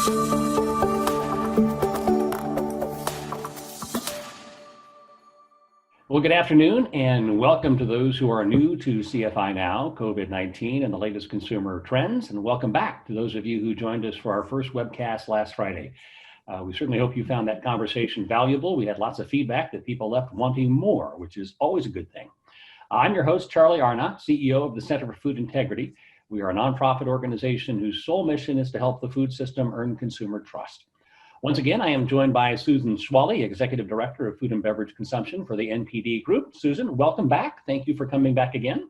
Well, good afternoon and welcome to those who are new to CFI Now, COVID-19 and the latest consumer trends. And welcome back to those of you who joined us for our first webcast last Friday. We certainly hope you found that conversation valuable. We had lots of feedback that people left wanting more, which is always a good thing. I'm your host, Charlie Arnott, CEO of the Center for Food Integrity. We are a nonprofit organization whose sole mission is to help the food system earn consumer trust. Once again, I am joined by Susan Schwally, Executive Director of Food and Beverage Consumption for the NPD Group. Susan, welcome back. Thank you for coming back again.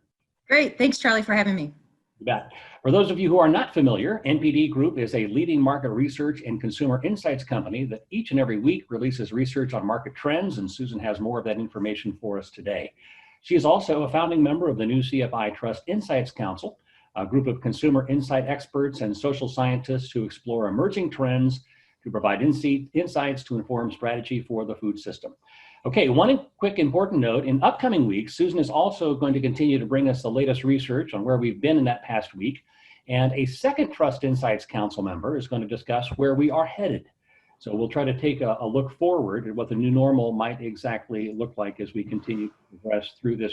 Great. Thanks, Charlie, for having me. You bet. For those of you who are not familiar, NPD Group is a leading market research and consumer insights company that each and every week releases research on market trends, and Susan has more of that information for us today. She is also a founding member of the new CFI Trust Insights Council, a group of consumer insight experts and social scientists who explore emerging trends to provide insights to inform strategy for the food system. Okay, one quick important note, in upcoming weeks, Susan is also going to continue to bring us the latest research on where we've been in that past week, and a second Trust Insights Council member is going to discuss where we are headed. So we'll try to take a look forward at what the new normal might exactly look like as we continue to progress through this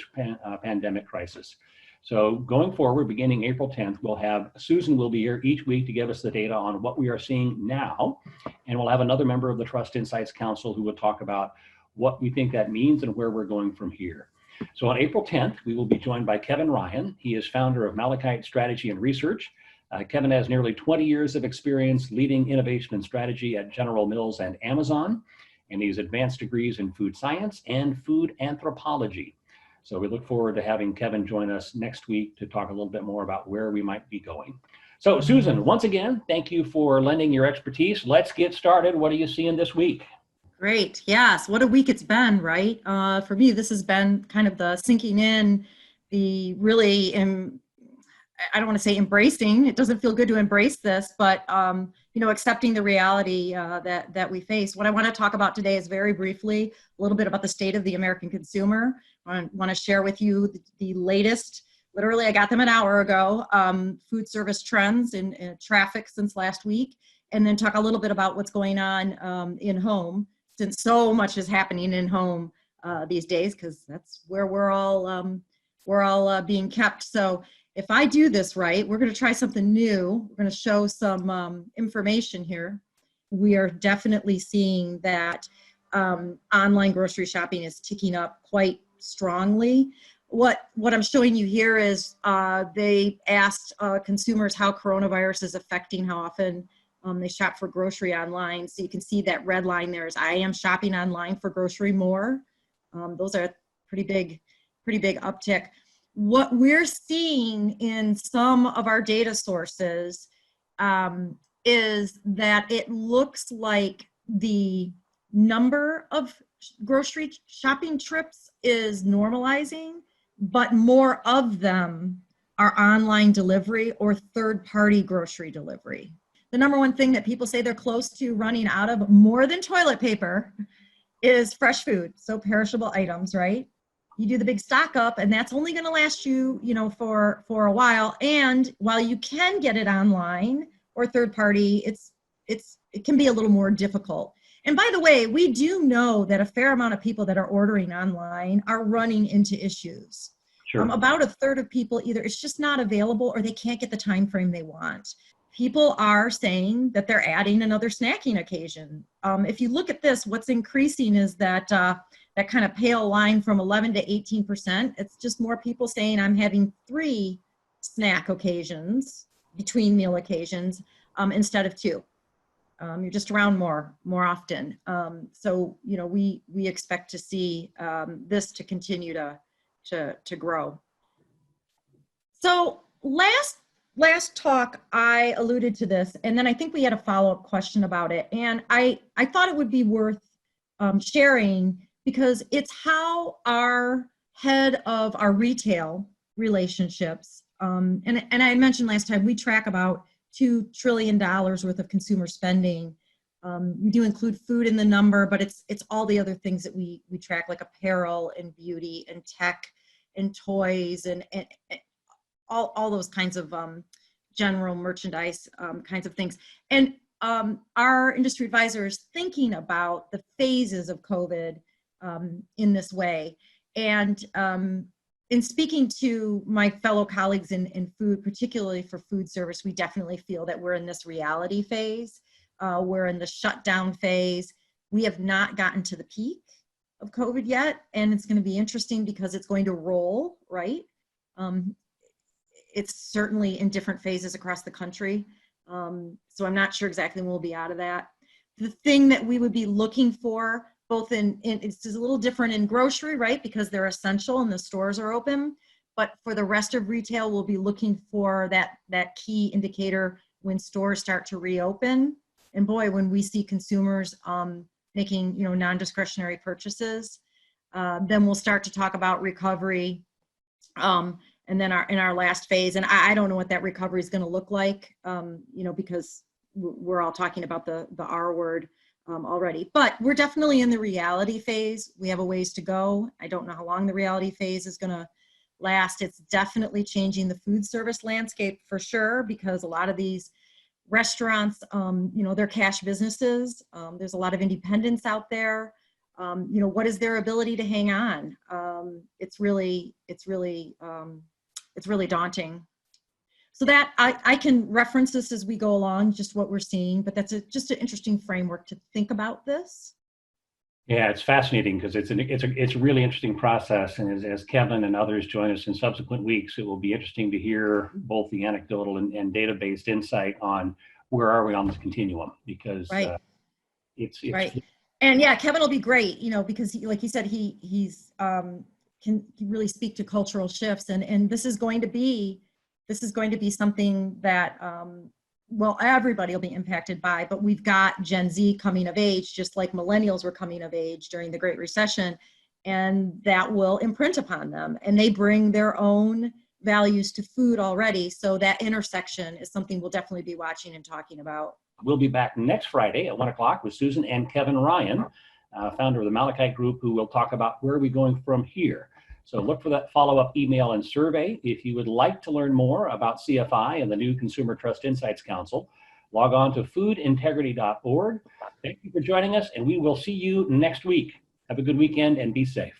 pandemic crisis. So going forward, beginning April 10th, Susan will be here each week to give us the data on what we are seeing now. And we'll have another member of the Trust Insights Council who will talk about what we think that means and where we're going from here. So on April 10th, we will be joined by Kevin Ryan. He is founder of Malachite Strategy and Research. Kevin has nearly 20 years of experience leading innovation and strategy at General Mills and Amazon, and he has advanced degrees in food science and food anthropology. So we look forward to having Kevin join us next week to talk a little bit more about where we might be going. So Susan, once again, thank you for lending your expertise. Let's get started. What are you seeing this week? Great. Yes. What a week it's been, right? For me, this has been kind of the sinking in, the really, I don't want to say embracing. It doesn't feel good to embrace this, but accepting the reality that we face. What I want to talk about today is very briefly a little bit about the state of the American consumer. I want to share with you the latest, literally I got them an hour ago, food service trends in traffic since last week, and then talk a little bit about what's going on in home, since so much is happening in home these days, because that's where we're all being kept. So if I do this right, we're going to try something new. We're going to show some information here. We are definitely seeing that online grocery shopping is ticking up quite strongly. What I'm showing you here is they asked consumers how coronavirus is affecting how often they shop for grocery online. So you can see that red line there is I am shopping online for grocery more. Those are pretty big uptick. What we're seeing in some of our data sources is that it looks like the number of grocery shopping trips is normalizing, but more of them are online delivery or third-party grocery delivery. The number one thing that people say they're close to running out of more than toilet paper is fresh food, so perishable items, right? You do the big stock up, and that's only going to last you, for a while. And while you can get it online or third party, it can be a little more difficult. And by the way, we do know that a fair amount of people that are ordering online are running into issues. Sure. About a third of people either it's just not available or they can't get the time frame they want. People are saying that they're adding another snacking occasion. If you look at this, what's increasing is that kind of pale line from 11 to 18%. It's just more people saying I'm having 3 snack occasions between meal occasions instead of 2. You're just around more often. So we expect to see this to continue to grow. So last talk I alluded to this, and then I think we had a follow-up question about it, and I thought it would be worth sharing, because it's how our head of our retail relationships, and I mentioned last time, we track about $2 trillion worth of consumer spending. We do include food in the number, but it's all the other things that we track, like apparel and beauty and tech and toys and all those kinds of general merchandise kinds of things. And our industry advisor is thinking about the phases of COVID in this way. And in speaking to my fellow colleagues in food, particularly for food service, we definitely feel that we're in this reality phase. We're in the shutdown phase. We have not gotten to the peak of COVID yet, and it's going to be interesting because it's going to roll, right? It's certainly in different phases across the country. So I'm not sure exactly when we'll be out of that. The thing that we would be looking for, both in it's a little different in grocery, right? Because they're essential and the stores are open. But for the rest of retail, we'll be looking for that key indicator when stores start to reopen. And boy, when we see consumers making non-discretionary purchases, then we'll start to talk about recovery. And then in our last phase, and I don't know what that recovery is going to look like, because we're all talking about the R word already. But we're definitely in the reality phase. We have a ways to go. I don't know how long the reality phase is going to last. It's definitely changing the food service landscape for sure, because a lot of these restaurants, they're cash businesses. There's a lot of independents out there. What is their ability to hang on? It's really daunting. So that I can reference this as we go along, just what we're seeing, but that's just an interesting framework to think about this. Yeah, it's fascinating because it's a really interesting process. And as Kevin and others join us in subsequent weeks, it will be interesting to hear both the anecdotal and data-based insight on where are we on this continuum, because right. It's right. And yeah, Kevin will be great, because like you said, he's can really speak to cultural shifts, and this is going to be something that everybody will be impacted by. But we've got Gen Z coming of age, just like millennials were coming of age during the Great Recession, and that will imprint upon them. And they bring their own values to food already, so that intersection is something we'll definitely be watching and talking about. We'll be back next Friday at 1 o'clock with Susan and Kevin Ryan, founder of the Malachite Group, who will talk about where are we going from here. So look for that follow-up email and survey. If you would like to learn more about CFI and the new Consumer Trust Insights Council, log on to foodintegrity.org. Thank you for joining us, and we will see you next week. Have a good weekend and be safe.